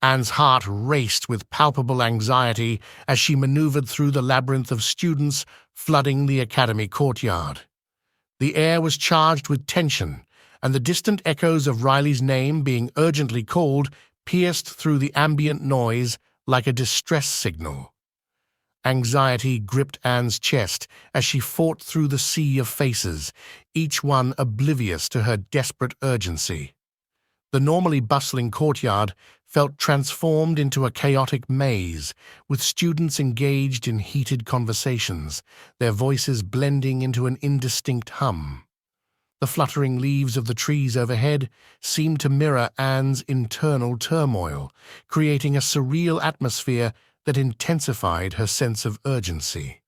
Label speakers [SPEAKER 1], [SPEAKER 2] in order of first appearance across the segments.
[SPEAKER 1] Anne's heart raced with palpable anxiety as she maneuvered through the labyrinth of students flooding the academy courtyard. The air was charged with tension, and the distant echoes of Riley's name being urgently called pierced through the ambient noise like a distress signal. Anxiety gripped Anne's chest as she fought through the sea of faces, each one oblivious to her desperate urgency. The normally bustling courtyard felt transformed into a chaotic maze, with students engaged in heated conversations, their voices blending into an indistinct hum. The fluttering leaves of the trees overhead seemed to mirror Anne's internal turmoil, creating a surreal atmosphere that intensified her sense of urgency.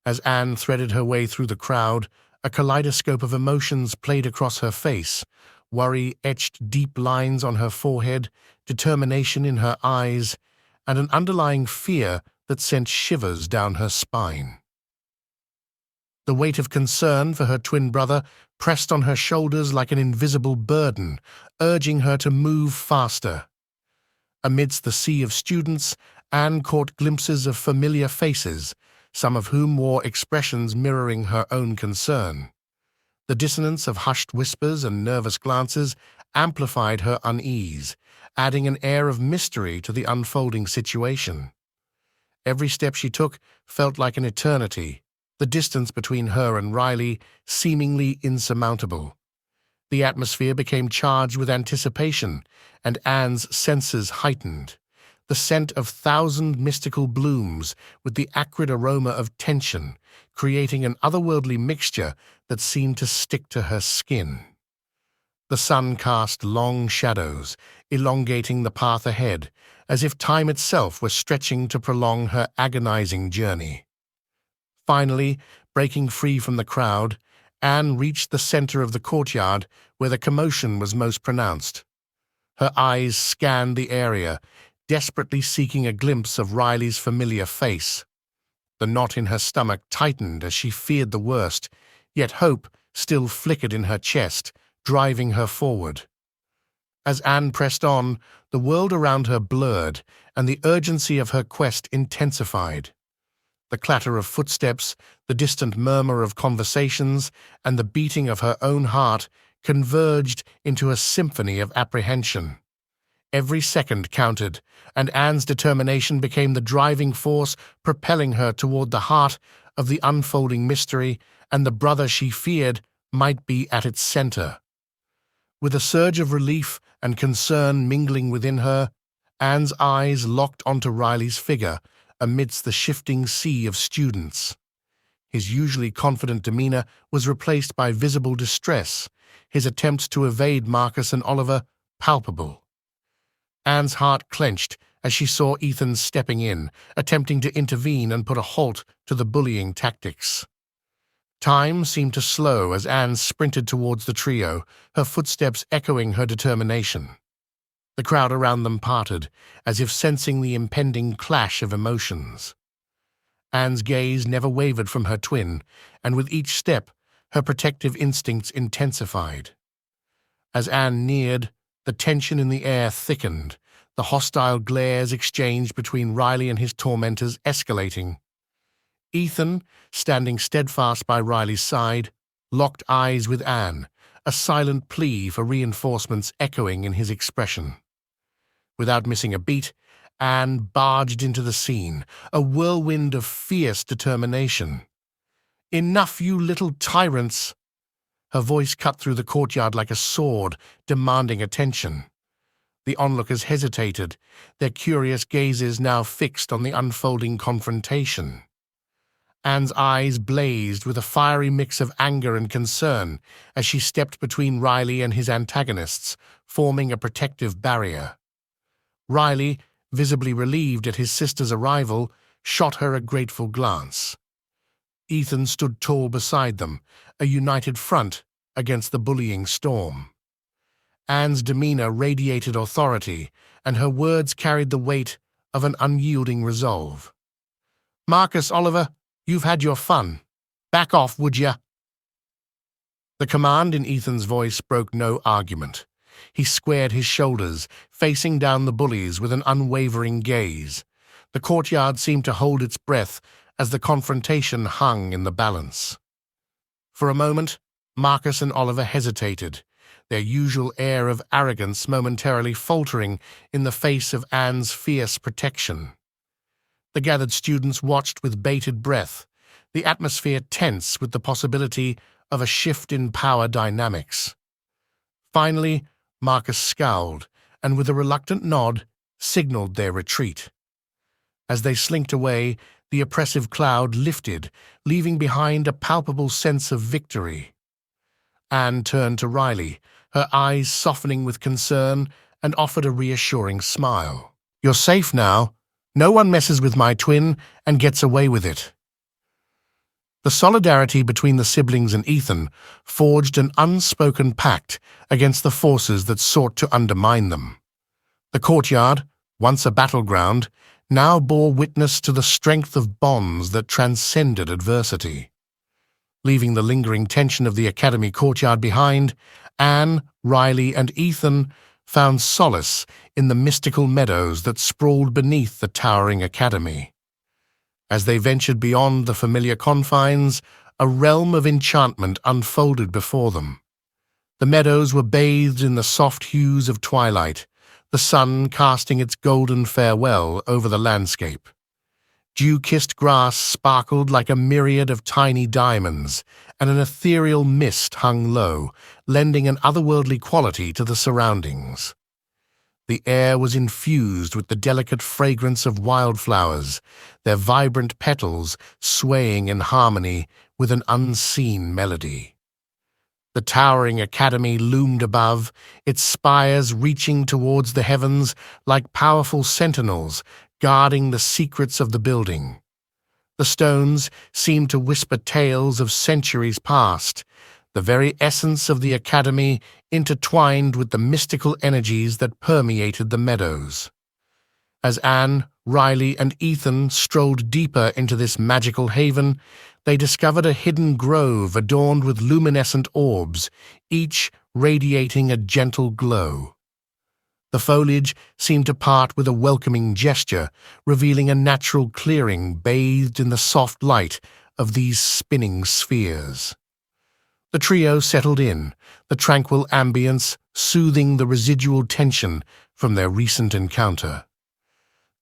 [SPEAKER 1] As Anne threaded her way through the crowd, a kaleidoscope of emotions played across her face. Worry etched deep lines on her forehead, determination in her eyes, and an underlying fear that sent shivers down her spine. The weight of concern for her twin brother pressed on her shoulders like an invisible burden, urging her to move faster. Amidst the sea of students, Anne caught glimpses of familiar faces, some of whom wore expressions mirroring her own concern. The dissonance of hushed whispers and nervous glances amplified her unease, adding an air of mystery to the unfolding situation. Every step she took felt like an eternity, the distance between her and Riley seemingly insurmountable. The atmosphere became charged with anticipation, and Anne's senses heightened. The scent of 1,000 mystical blooms with the acrid aroma of tension, creating an otherworldly mixture that seemed to stick to her skin. The sun cast long shadows, elongating the path ahead, as if time itself were stretching to prolong her agonizing journey. Finally, breaking free from the crowd, Anne reached the center of the courtyard where the commotion was most pronounced. Her eyes scanned the area, desperately seeking a glimpse of Riley's familiar face. The knot in her stomach tightened as she feared the worst, yet hope still flickered in her chest, driving her forward. As Anne pressed on, the world around her blurred, and the urgency of her quest intensified. The clatter of footsteps, the distant murmur of conversations, and the beating of her own heart converged into a symphony of apprehension. Every second counted, and Anne's determination became the driving force propelling her toward the heart of the unfolding mystery, and the brother she feared might be at its center. With a surge of relief and concern mingling within her, Anne's eyes locked onto Riley's figure amidst the shifting sea of students. His usually confident demeanor was replaced by visible distress, his attempts to evade Marcus and Oliver palpable. Anne's heart clenched as she saw Ethan stepping in, attempting to intervene and put a halt to the bullying tactics. Time seemed to slow as Anne sprinted towards the trio, her footsteps echoing her determination. The crowd around them parted, as if sensing the impending clash of emotions. Anne's gaze never wavered from her twin, and with each step, her protective instincts intensified. As Anne neared, the tension in the air thickened, the hostile glares exchanged between Riley and his tormentors escalating. Ethan, standing steadfast by Riley's side, locked eyes with Anne, a silent plea for reinforcements echoing in his expression. Without missing a beat, Anne barged into the scene, a whirlwind of fierce determination. "Enough, you little tyrants!" Her voice cut through the courtyard like a sword, demanding attention. The onlookers hesitated, their curious gazes now fixed on the unfolding confrontation. Anne's eyes blazed with a fiery mix of anger and concern as she stepped between Riley and his antagonists, forming a protective barrier. Riley, visibly relieved at his sister's arrival, shot her a grateful glance. Ethan stood tall beside them, a united front against the bullying storm. Anne's demeanor radiated authority, and her words carried the weight of an unyielding resolve. "Marcus, Oliver, you've had your fun. Back off, would ya?" The command in Ethan's voice broke no argument. He squared his shoulders, facing down the bullies with an unwavering gaze. The courtyard seemed to hold its breath as the confrontation hung in the balance. For a moment, Marcus and Oliver hesitated, their usual air of arrogance momentarily faltering in the face of Anne's fierce protection. The gathered students watched with bated breath, the atmosphere tense with the possibility of a shift in power dynamics. Finally, Marcus scowled, and with a reluctant nod, signaled their retreat. As they slinked away, the oppressive cloud lifted, leaving behind a palpable sense of victory. Anne turned to Riley, her eyes softening with concern, and offered a reassuring smile. "You're safe now. No one messes with my twin and gets away with it." The solidarity between the siblings and Ethan forged an unspoken pact against the forces that sought to undermine them. The courtyard, once a battleground, now bore witness to the strength of bonds that transcended adversity. Leaving the lingering tension of the academy courtyard behind, Anne, Riley, and Ethan found solace in the mystical meadows that sprawled beneath the towering academy. As they ventured beyond the familiar confines, a realm of enchantment unfolded before them. The meadows were bathed in the soft hues of twilight, the sun casting its golden farewell over the landscape. Dew-kissed grass sparkled like a myriad of tiny diamonds, and an ethereal mist hung low, lending an otherworldly quality to the surroundings. The air was infused with the delicate fragrance of wildflowers, their vibrant petals swaying in harmony with an unseen melody. The towering academy loomed above, its spires reaching towards the heavens like powerful sentinels guarding the secrets of the building. The stones seemed to whisper tales of centuries past, the very essence of the academy intertwined with the mystical energies that permeated the meadows. As Anne, Riley, and Ethan strolled deeper into this magical haven, they discovered a hidden grove adorned with luminescent orbs, each radiating a gentle glow. The foliage seemed to part with a welcoming gesture, revealing a natural clearing bathed in the soft light of these spinning spheres. The trio settled in, the tranquil ambience soothing the residual tension from their recent encounter.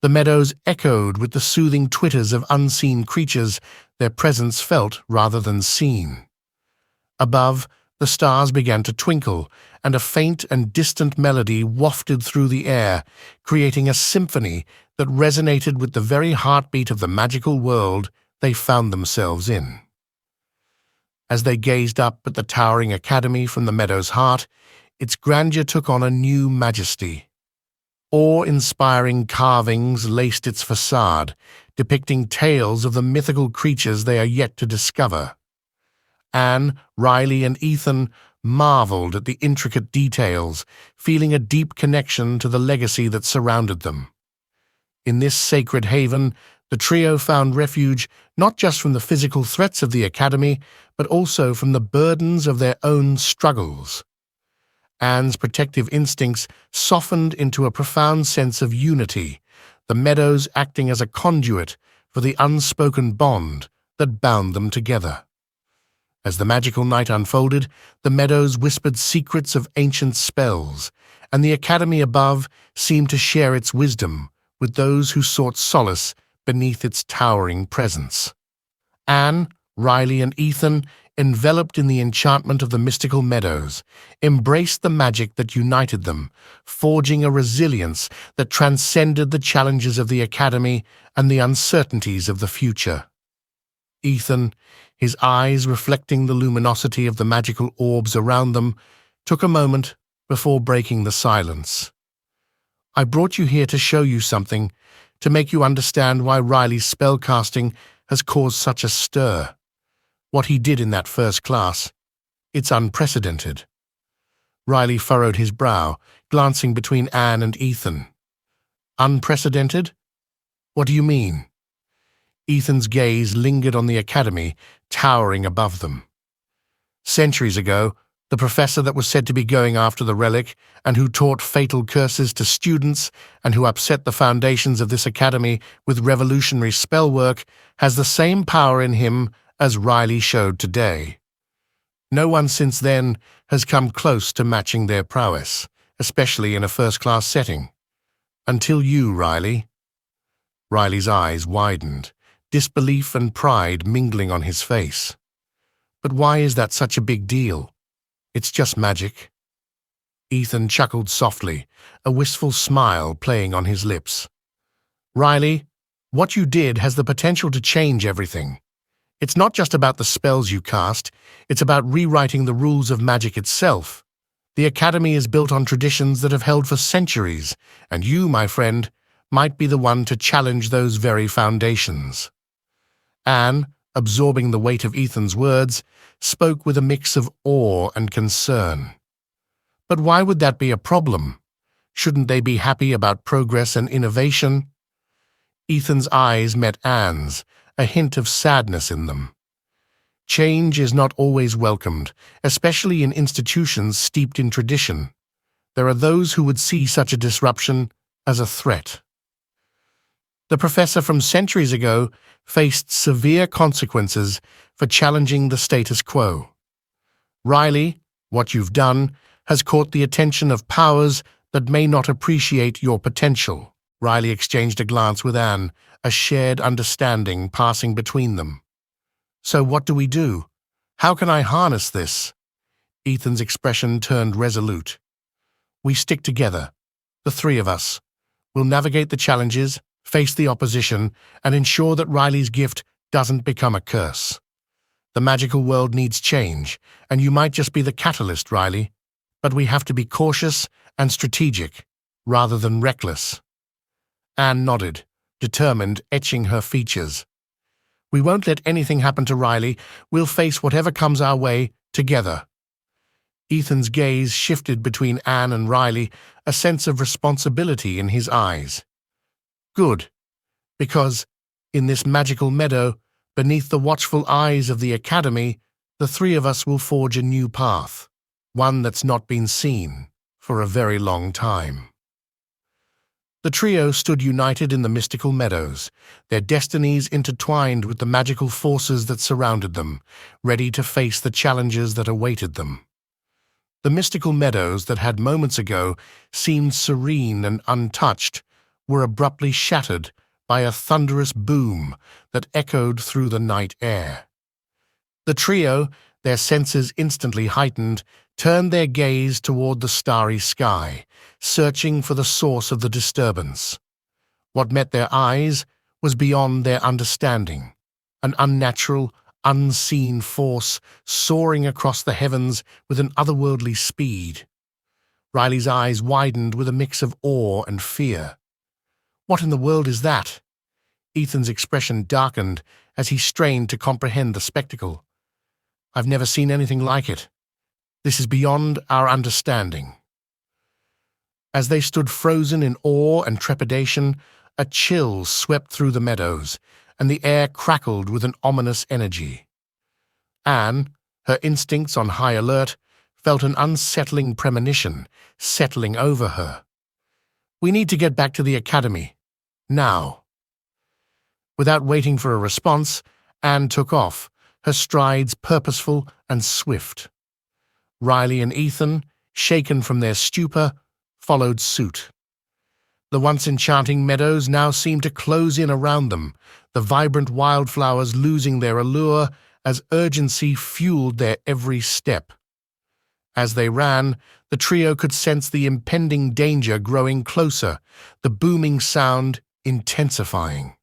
[SPEAKER 1] The meadows echoed with the soothing twitters of unseen creatures, their presence felt rather than seen. Above, the stars began to twinkle, and a faint and distant melody wafted through the air, creating a symphony that resonated with the very heartbeat of the magical world they found themselves in. As they gazed up at the towering academy from the meadow's heart, its grandeur took on a new majesty. Awe-inspiring carvings laced its facade, depicting tales of the mythical creatures they are yet to discover. Anne, Riley, and Ethan marveled at the intricate details, feeling a deep connection to the legacy that surrounded them. In this sacred haven, the trio found refuge not just from the physical threats of the academy, but also from the burdens of their own struggles. Anne's protective instincts softened into a profound sense of unity, the meadows acting as a conduit for the unspoken bond that bound them together. As the magical night unfolded, the meadows whispered secrets of ancient spells, and the academy above seemed to share its wisdom with those who sought solace beneath its towering presence. Anne, Riley, and Ethan, enveloped in the enchantment of the mystical meadows, embraced the magic that united them, forging a resilience that transcended the challenges of the academy and the uncertainties of the future. Ethan, his eyes reflecting the luminosity of the magical orbs around them, took a moment before breaking the silence. "I brought you here to show you something, to make you understand why Riley's spellcasting has caused such a stir. What he did in that first class, it's unprecedented." Riley furrowed his brow, glancing between Anne and Ethan. "Unprecedented? What do you mean?" Ethan's gaze lingered on the academy, towering above them. "Centuries ago, The professor that was said to be going after the relic and who taught fatal curses to students and who upset the foundations of this academy with revolutionary spell work has the same power in him as Riley showed today. No one since then has come close to matching their prowess, especially in a first-class setting. Until you, Riley. Riley's eyes widened, disbelief and pride mingling on his face. But why is that such a big deal? It's just magic. Ethan chuckled softly, a wistful smile playing on his lips. Riley, what you did has the potential to change everything. It's not just about the spells you cast, it's about rewriting the rules of magic itself. The Academy is built on traditions that have held for centuries, and you, my friend, might be the one to challenge those very foundations. Anne, absorbing the weight of Ethan's words, spoke with a mix of awe and concern. But why would that be a problem? Shouldn't they be happy about progress and innovation? Ethan's eyes met Anne's, a hint of sadness in them. Change is not always welcomed, especially in institutions steeped in tradition. There are those who would see such a disruption as a threat. The professor from centuries ago faced severe consequences for challenging the status quo. Riley, what you've done has caught the attention of powers that may not appreciate your potential. Riley exchanged a glance with Anne, a shared understanding passing between them. So what do we do? How can I harness this? Ethan's expression turned resolute. We stick together, the three of us. We'll navigate the challenges, face the opposition, and ensure that Riley's gift doesn't become a curse. The magical world needs change, and you might just be the catalyst, Riley. But we have to be cautious and strategic, rather than reckless. Anne nodded, determined, etching her features. We won't let anything happen to Riley. We'll face whatever comes our way, together. Ethan's gaze shifted between Anne and Riley, a sense of responsibility in his eyes. Good, because, in this magical meadow, beneath the watchful eyes of the Academy, the three of us will forge a new path, one that's not been seen for a very long time. The trio stood united in the mystical meadows, their destinies intertwined with the magical forces that surrounded them, ready to face the challenges that awaited them. The mystical meadows that had moments ago seemed serene and untouched were abruptly shattered by a thunderous boom that echoed through the night air. The trio, their senses instantly heightened, turned their gaze toward the starry sky, searching for the source of the disturbance. What met their eyes was beyond their understanding, an unnatural, unseen force soaring across the heavens with an otherworldly speed. Riley's eyes widened with a mix of awe and fear. What in the world is that? Ethan's expression darkened as he strained to comprehend the spectacle. I've never seen anything like it. This is beyond our understanding. As they stood frozen in awe and trepidation, a chill swept through the meadows, and the air crackled with an ominous energy. Anne, her instincts on high alert, felt an unsettling premonition settling over her. We need to get back to the Academy. Now. Without waiting for a response, Anne took off, her strides purposeful and swift. Riley and Ethan, shaken from their stupor, followed suit. The once enchanting meadows now seemed to close in around them, the vibrant wildflowers losing their allure as urgency fueled their every step. As they ran, the trio could sense the impending danger growing closer, the booming sound intensifying.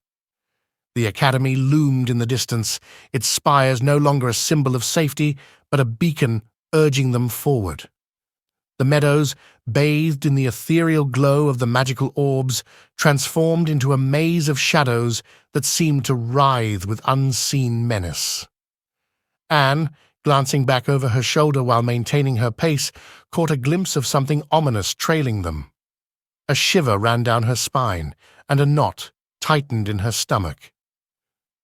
[SPEAKER 1] The Academy loomed in the distance, its spires no longer a symbol of safety, but a beacon urging them forward. The meadows, bathed in the ethereal glow of the magical orbs, transformed into a maze of shadows that seemed to writhe with unseen menace. Anne, glancing back over her shoulder while maintaining her pace, caught a glimpse of something ominous trailing them. A shiver ran down her spine, and a knot tightened in her stomach.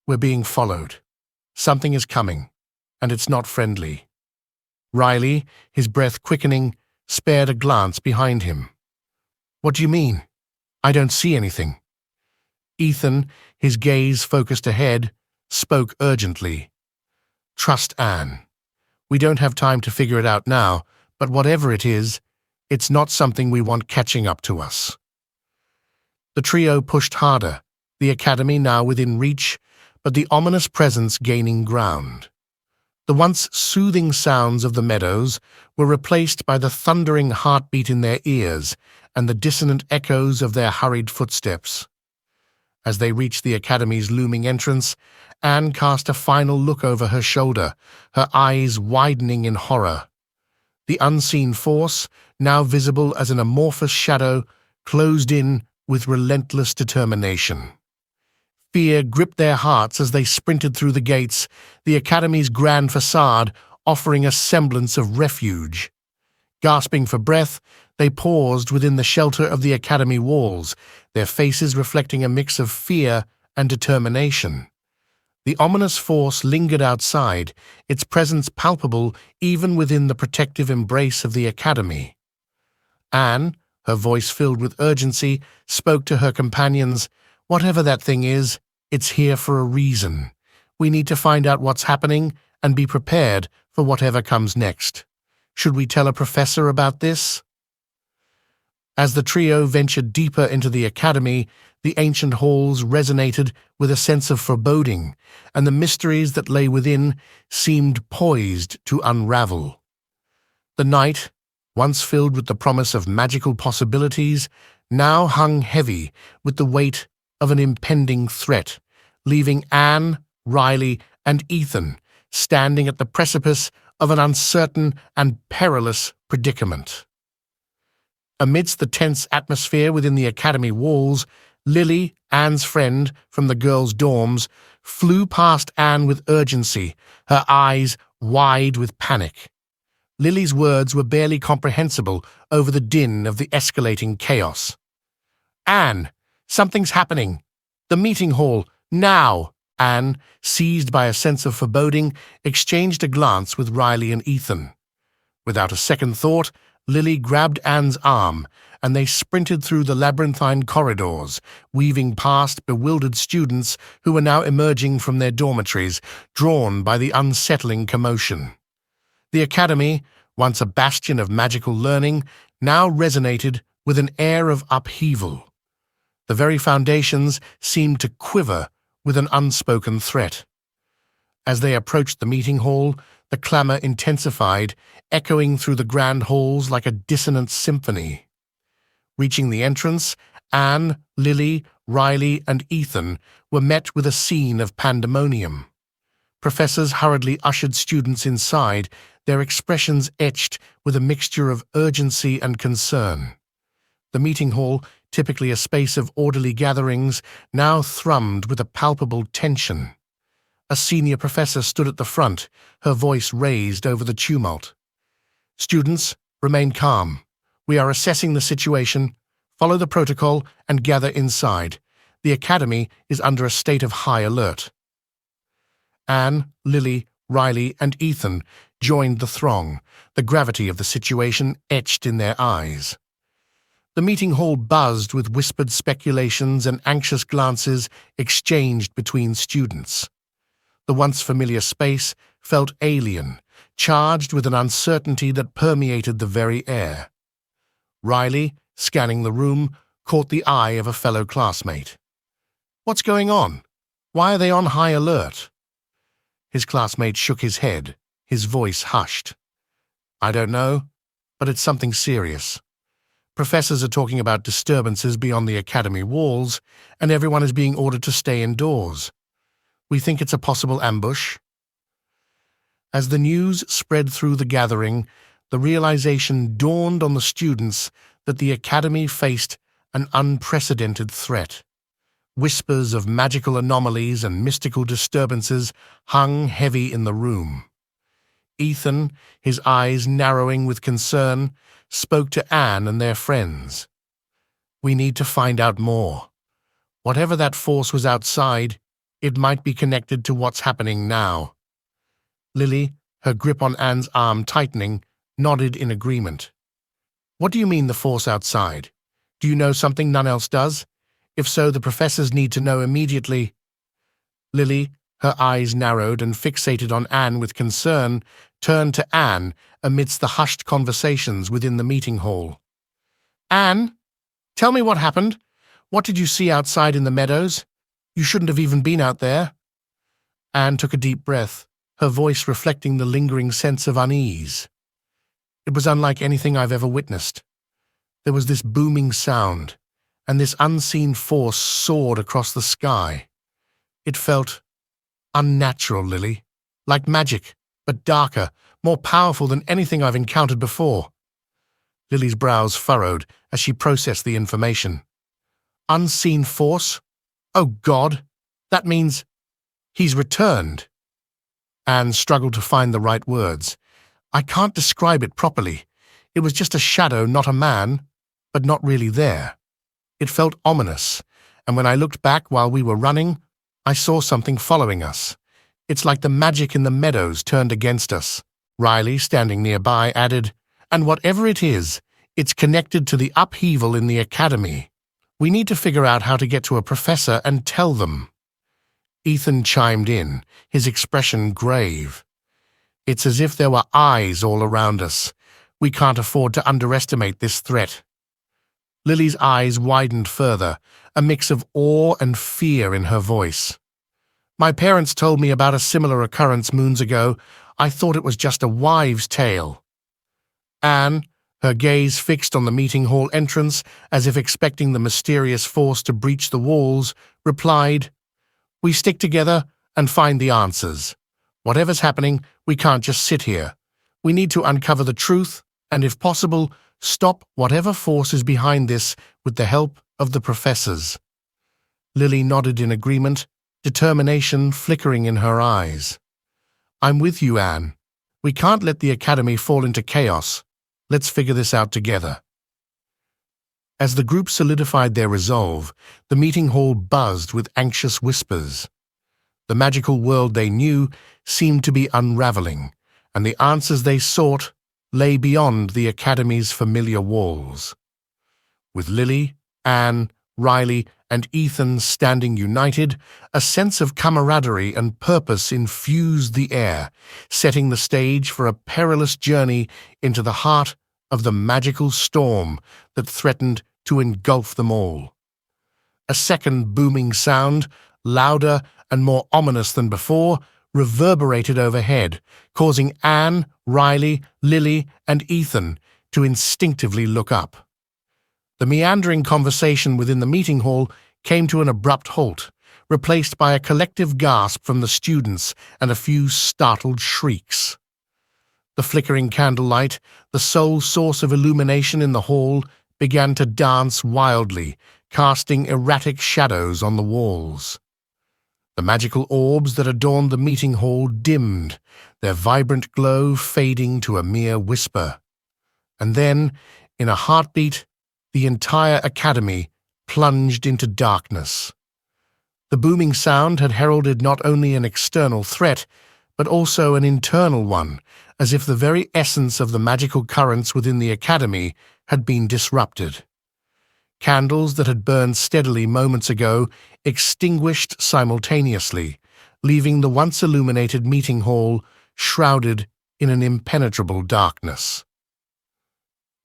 [SPEAKER 1] We're being followed. Something is coming, and it's not friendly. Riley, his breath quickening, spared a glance behind him. "What do you mean? I don't see anything." Ethan, his gaze focused ahead, spoke urgently. "Trust Anne. We don't have time to figure it out now, but whatever it is, it's not something we want catching up to us." The trio pushed harder, the academy now within reach, but the ominous presence gaining ground. The once soothing sounds of the meadows were replaced by the thundering heartbeat in their ears and the dissonant echoes of their hurried footsteps. As they reached the academy's looming entrance, Anne cast a final look over her shoulder, her eyes widening in horror. The unseen force, now visible as an amorphous shadow, closed in with relentless determination. Fear gripped their hearts as they sprinted through the gates, the academy's grand facade offering a semblance of refuge. Gasping for breath, they paused within the shelter of the academy walls, their faces reflecting a mix of fear and determination. The ominous force lingered outside, its presence palpable even within the protective embrace of the academy. Anne, her voice filled with urgency, spoke to her companions. "Whatever that thing is, it's here for a reason. We need to find out what's happening and be prepared for whatever comes next. Should we tell a professor about this?" As the trio ventured deeper into the academy, the ancient halls resonated with a sense of foreboding, and the mysteries that lay within seemed poised to unravel. The night, once filled with the promise of magical possibilities, now hung heavy with the weight of an impending threat, leaving Anne, Riley, and Ethan standing at the precipice of an uncertain and perilous predicament. Amidst the tense atmosphere within the academy walls, Lily, Anne's friend from the girls' dorms, flew past Anne with urgency, her eyes wide with panic. Lily's words were barely comprehensible over the din of the escalating chaos. "Anne, something's happening! The meeting hall, now!" Anne, seized by a sense of foreboding, exchanged a glance with Riley and Ethan. Without a second thought, Lily grabbed Anne's arm, and they sprinted through the labyrinthine corridors, weaving past bewildered students who were now emerging from their dormitories, drawn by the unsettling commotion. The academy, once a bastion of magical learning, now resonated with an air of upheaval. The very foundations seemed to quiver with an unspoken threat. As they approached the meeting hall, the clamor intensified, echoing through the grand halls like a dissonant symphony. Reaching the entrance, Anne, Lily, Riley, and Ethan were met with a scene of pandemonium. Professors hurriedly ushered students inside, their expressions etched with a mixture of urgency and concern. The meeting hall, typically a space of orderly gatherings, now thrummed with a palpable tension. A senior professor stood at the front, her voice raised over the tumult. "Students, remain calm. We are assessing the situation. Follow the protocol and gather inside. The academy is under a state of high alert." Anne, Lily, Riley, and Ethan joined the throng, the gravity of the situation etched in their eyes. The meeting hall buzzed with whispered speculations and anxious glances exchanged between students. The once familiar space felt alien, charged with an uncertainty that permeated the very air. Riley, scanning the room, caught the eye of a fellow classmate. "What's going on? Why are they on high alert?" His classmate shook his head, his voice hushed. "I don't know, but it's something serious. Professors are talking about disturbances beyond the academy walls, and everyone is being ordered to stay indoors. We think it's a possible ambush." As the news spread through the gathering, the realization dawned on the students that the academy faced an unprecedented threat. Whispers of magical anomalies and mystical disturbances hung heavy in the room. Ethan, his eyes narrowing with concern, spoke to Anne and their friends. "We need to find out more. Whatever that force was outside, it might be connected to what's happening now." Lily, her grip on Anne's arm tightening, nodded in agreement. What do you mean the force outside? Do you know something none else does? If so, the professors need to know immediately. Lily, her eyes narrowed and fixated on Anne with concern, turned to Anne amidst the hushed conversations within the meeting hall. Anne, tell me what happened. What did you see outside in the meadows? You shouldn't have even been out there. Anne took a deep breath, her voice reflecting the lingering sense of unease. It was unlike anything I've ever witnessed. There was this booming sound, and this unseen force soared across the sky. It felt unnatural, Lily, like magic, but darker, more powerful than anything I've encountered before. Lily's brows furrowed as she processed the information. Unseen force? Oh, God, that means he's returned. Anne struggled to find the right words. I can't describe it properly. It was just a shadow, not a man, but not really there. It felt ominous, and when I looked back while we were running, I saw something following us. It's like the magic in the meadows turned against us. Riley, standing nearby, added, and whatever it is, it's connected to the upheaval in the academy. We need to figure out how to get to a professor and tell them. Ethan chimed in, his expression grave. It's as if there were eyes all around us. We can't afford to underestimate this threat. Lily's eyes widened further, a mix of awe and fear in her voice. My parents told me about a similar occurrence moons ago. I thought it was just a wives' tale. Anne, her gaze fixed on the meeting hall entrance as if expecting the mysterious force to breach the walls, replied, We stick together and find the answers. Whatever's happening, we can't just sit here. We need to uncover the truth and, if possible, stop whatever force is behind this with the help of the professors. Lily nodded in agreement, determination flickering in her eyes. I'm with you, Anne. We can't let the academy fall into chaos. Let's figure this out together. As the group solidified their resolve, the meeting hall buzzed with anxious whispers. The magical world they knew seemed to be unraveling, and the answers they sought lay beyond the academy's familiar walls. With Lily, Anne, Riley, and Ethan standing united, a sense of camaraderie and purpose infused the air, setting the stage for a perilous journey into the heart of the magical storm that threatened to engulf them all. A second booming sound, louder and more ominous than before, reverberated overhead, causing Anne, Riley, Lily, and Ethan to instinctively look up. The meandering conversation within the meeting hall came to an abrupt halt, replaced by a collective gasp from the students and a few startled shrieks. The flickering candlelight, the sole source of illumination in the hall, began to dance wildly, casting erratic shadows on the walls. The magical orbs that adorned the meeting hall dimmed, their vibrant glow fading to a mere whisper. And then, in a heartbeat, the entire academy plunged into darkness. The booming sound had heralded not only an external threat, but also an internal one, as if the very essence of the magical currents within the academy had been disrupted. Candles that had burned steadily moments ago extinguished simultaneously, leaving the once illuminated meeting hall shrouded in an impenetrable darkness.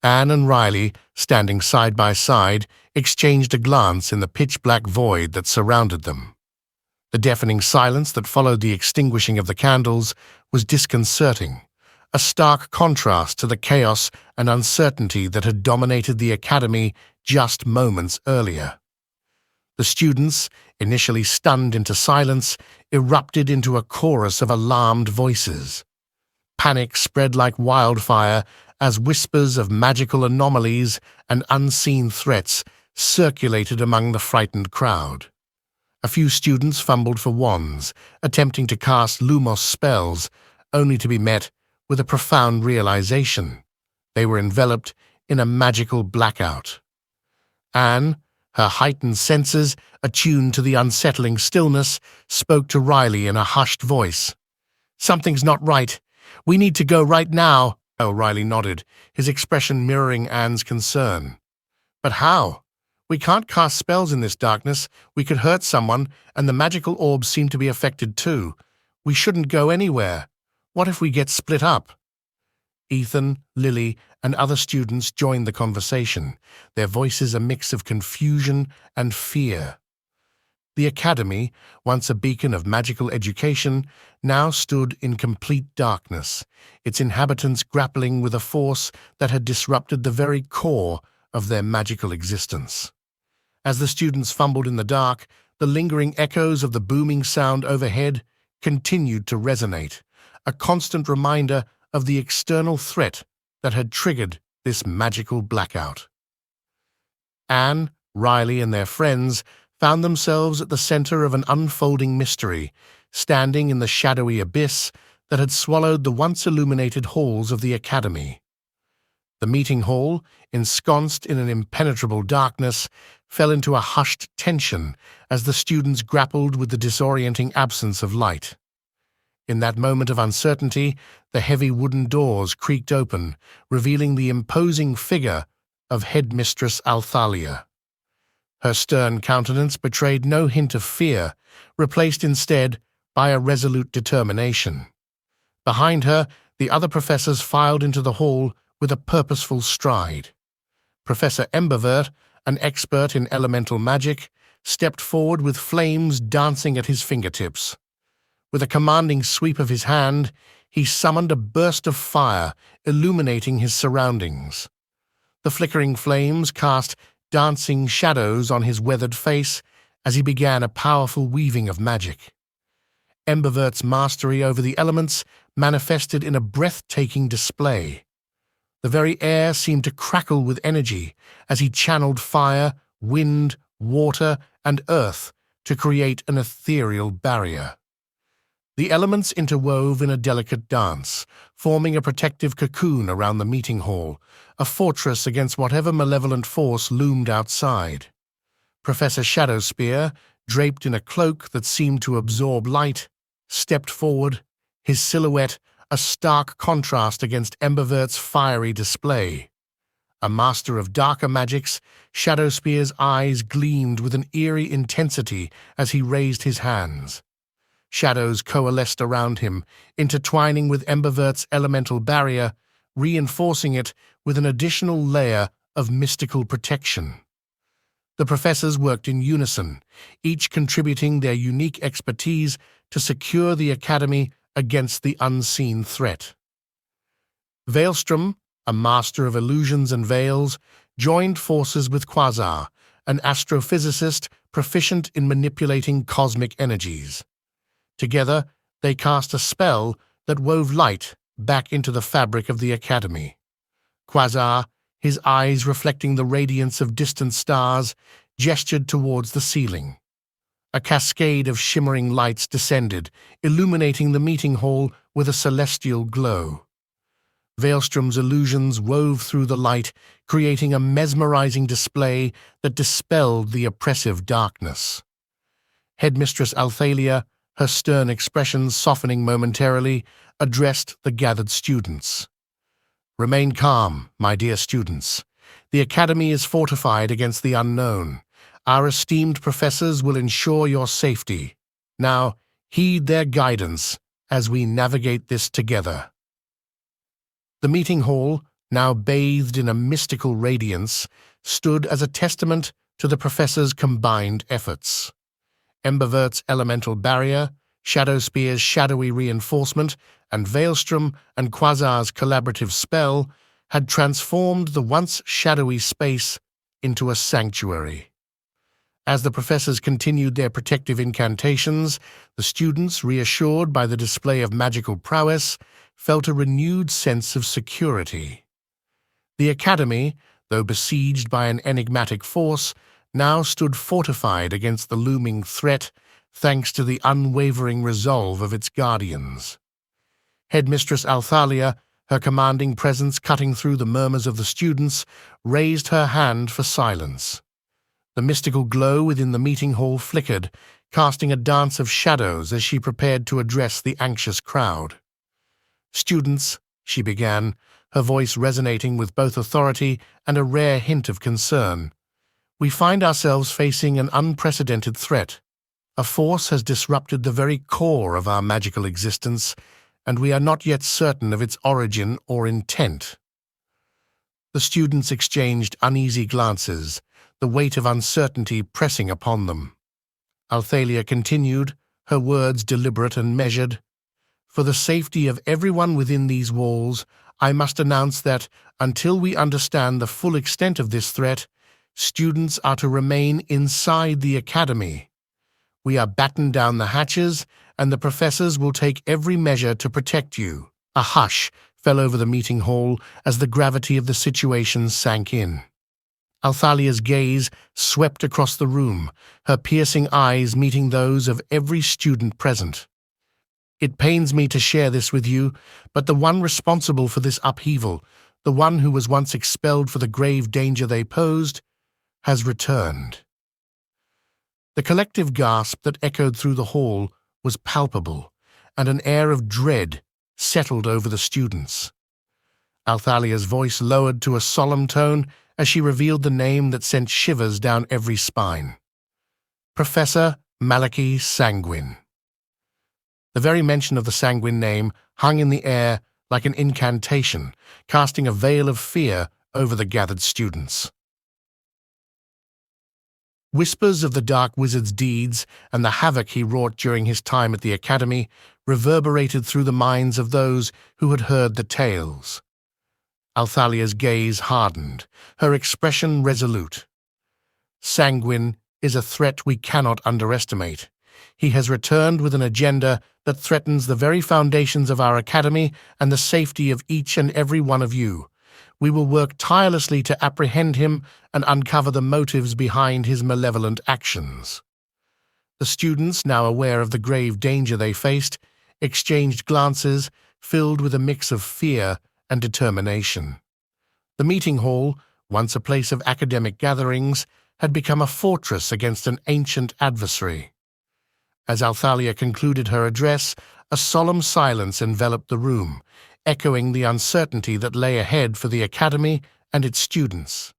[SPEAKER 1] Anne and Riley, standing side by side, exchanged a glance in the pitch-black void that surrounded them. The deafening silence that followed the extinguishing of the candles was disconcerting, a stark contrast to the chaos and uncertainty that had dominated the academy just moments earlier. The students, initially stunned into silence, erupted into a chorus of alarmed voices. Panic spread like wildfire as whispers of magical anomalies and unseen threats circulated among the frightened crowd. A few students fumbled for wands, attempting to cast Lumos spells, only to be met with a profound realization. They were enveloped in a magical blackout. Anne, her heightened senses attuned to the unsettling stillness, spoke to Riley in a hushed voice. Something's not right. We need to go right now. Riley nodded, his expression mirroring Anne's concern. But how? We can't cast spells in this darkness. We could hurt someone, and the magical orbs seem to be affected too. We shouldn't go anywhere. What if we get split up? Ethan, Lily, and other students joined the conversation, their voices a mix of confusion and fear. The academy, once a beacon of magical education, now stood in complete darkness, its inhabitants grappling with a force that had disrupted the very core of their magical existence. As the students fumbled in the dark, the lingering echoes of the booming sound overhead continued to resonate, a constant reminder of the external threat that had triggered this magical blackout. Anne, Riley, and their friends found themselves at the center of an unfolding mystery, standing in the shadowy abyss that had swallowed the once illuminated halls of the academy. The meeting hall, ensconced in an impenetrable darkness, fell into a hushed tension as the students grappled with the disorienting absence of light. In that moment of uncertainty, the heavy wooden doors creaked open, revealing the imposing figure of Headmistress Althalia. Her stern countenance betrayed no hint of fear, replaced instead by a resolute determination. Behind her, the other professors filed into the hall with a purposeful stride. Professor Embervert, an expert in elemental magic, stepped forward with flames dancing at his fingertips. With a commanding sweep of his hand, he summoned a burst of fire, illuminating his surroundings. The flickering flames cast dancing shadows on his weathered face as he began a powerful weaving of magic. Embervert's mastery over the elements manifested in a breathtaking display. The very air seemed to crackle with energy as he channeled fire, wind, water, and earth to create an ethereal barrier. The elements interwove in a delicate dance, forming a protective cocoon around the meeting hall, a fortress against whatever malevolent force loomed outside. Professor Shadowspear, draped in a cloak that seemed to absorb light, stepped forward, his silhouette a stark contrast against Embervert's fiery display. A master of darker magics, Shadowspear's eyes gleamed with an eerie intensity as he raised his hands. Shadows coalesced around him, intertwining with Embervert's elemental barrier, reinforcing it with an additional layer of mystical protection. The professors worked in unison, each contributing their unique expertise to secure the academy against the unseen threat. Veilstrom, a master of illusions and veils, joined forces with Quasar, an astrophysicist proficient in manipulating cosmic energies. Together, they cast a spell that wove light back into the fabric of the academy. Quasar, his eyes reflecting the radiance of distant stars, gestured towards the ceiling. A cascade of shimmering lights descended, illuminating the meeting hall with a celestial glow. Veilstrom's illusions wove through the light, creating a mesmerizing display that dispelled the oppressive darkness. Headmistress Althalia, her stern expressions softening momentarily, addressed the gathered students. "Remain calm, my dear students. The Academy is fortified against the unknown. Our esteemed professors will ensure your safety. Now, heed their guidance as we navigate this together." The meeting hall, now bathed in a mystical radiance, stood as a testament to the professors' combined efforts. Embervert's elemental barrier, Shadowspear's shadowy reinforcement, and Veilstrom and Quasar's collaborative spell had transformed the once shadowy space into a sanctuary. As the professors continued their protective incantations, the students, reassured by the display of magical prowess, felt a renewed sense of security. The Academy, though besieged by an enigmatic force, now stood fortified against the looming threat thanks to the unwavering resolve of its guardians. Headmistress Althalia, her commanding presence cutting through the murmurs of the students, raised her hand for silence. The mystical glow within the meeting hall flickered, casting a dance of shadows as she prepared to address the anxious crowd. "Students," she began, her voice resonating with both authority and a rare hint of concern, "we find ourselves facing an unprecedented threat. A force has disrupted the very core of our magical existence, and we are not yet certain of its origin or intent." The students exchanged uneasy glances, the weight of uncertainty pressing upon them. Althalia continued, her words deliberate and measured. "For the safety of everyone within these walls, I must announce that, until we understand the full extent of this threat, students are to remain inside the academy. We are battened down the hatches, and the professors will take every measure to protect you." A hush fell over the meeting hall as the gravity of the situation sank in. Althalia's gaze swept across the room, her piercing eyes meeting those of every student present. "It pains me to share this with you, but the one responsible for this upheaval, the one who was once expelled for the grave danger they posed, has returned." The collective gasp that echoed through the hall was palpable, and an air of dread settled over the students. Althalia's voice lowered to a solemn tone as she revealed the name that sent shivers down every spine. Professor Malachi Sanguine. The very mention of the Sanguine name hung in the air like an incantation, casting a veil of fear over the gathered students. Whispers of the Dark Wizard's deeds and the havoc he wrought during his time at the Academy reverberated through the minds of those who had heard the tales. Althalia's gaze hardened, her expression resolute. "Sanguine is a threat we cannot underestimate. He has returned with an agenda that threatens the very foundations of our Academy and the safety of each and every one of you. We will work tirelessly to apprehend him and uncover the motives behind his malevolent actions." The students, now aware of the grave danger they faced, exchanged glances filled with a mix of fear and determination. The meeting hall, once a place of academic gatherings, had become a fortress against an ancient adversary. As Althalia concluded her address, a solemn silence enveloped the room, echoing the uncertainty that lay ahead for the Academy and its students.